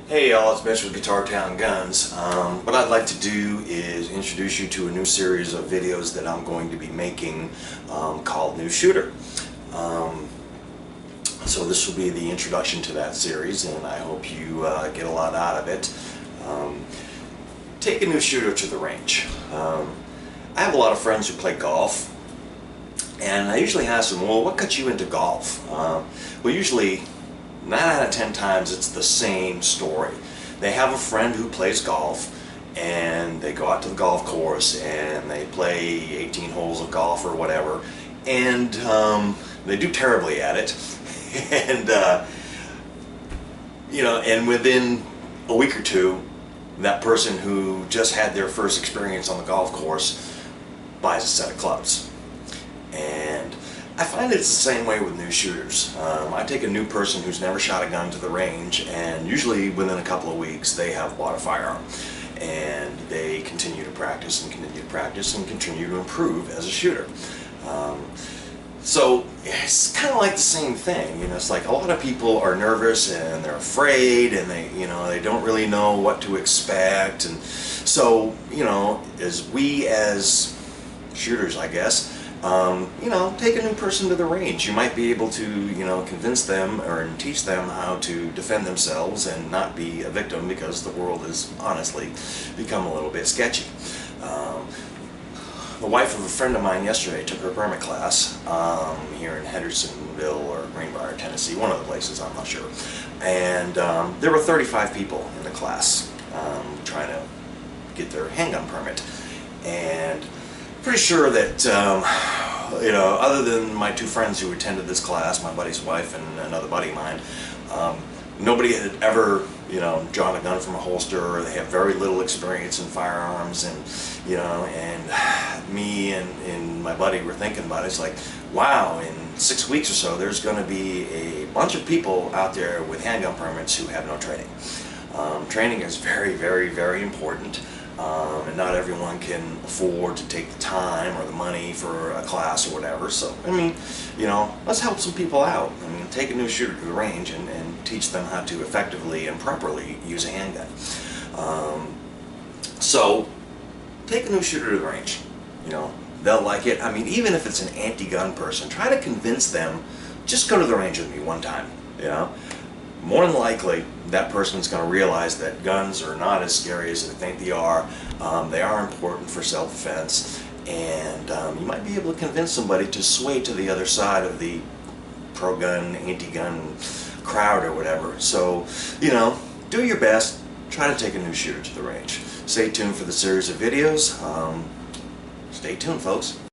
Hey y'all, it's Mitch with Guitar Town Guns. What I'd like to do is introduce you to a new series of videos that I'm going to be making called New Shooter. So this will be the introduction to that series, and I hope you get a lot out of it. Take a new shooter to the range. I have a lot of friends who play golf, and I usually ask them, well, what got you into golf? Well, usually 9 out of 10 times it's the same story. They have a friend who plays golf and they go out to the golf course and they play 18 holes of golf or whatever, and they do terribly at it. And and within a week or two, that person who just had their first experience on the golf course buys a set of clubs. And I find it's the same way with new shooters. I take a new person who's never shot a gun to the range, and usually within a couple of weeks they have bought a firearm, and they continue to practice and continue to practice and continue to improve as a shooter. So it's kind of like the same thing. It's like a lot of people are nervous and they're afraid, and they don't really know what to expect. And so as shooters, I guess, take a new person to the range. You might be able to, convince them or teach them how to defend themselves and not be a victim, because the world has honestly become a little bit sketchy. The wife of a friend of mine yesterday took her permit class here in Hendersonville or Greenbrier, Tennessee, one of the places, I'm not sure. And there were 35 people in the class trying to get their handgun permit. And pretty sure that, other than my two friends who attended this class, my buddy's wife and another buddy of mine, nobody had ever, drawn a gun from a holster. They have very little experience in firearms, and, me and my buddy were thinking about it. It's like, wow, in 6 weeks or so, there's going to be a bunch of people out there with handgun permits who have no training. Training is very, very, very important. And not everyone can afford to take the time or the money for a class or whatever. So, let's help some people out. Take a new shooter to the range and teach them how to effectively and properly use a handgun. So, take a new shooter to the range. They'll like it. Even if it's an anti-gun person, try to convince them, just go to the range with me one time, More than likely, that person's going to realize that guns are not as scary as they think they are. They are important for self-defense, and you might be able to convince somebody to sway to the other side of the pro-gun, anti-gun crowd or whatever. So, do your best. Try to take a new shooter to the range. Stay tuned for the series of videos. Stay tuned, folks.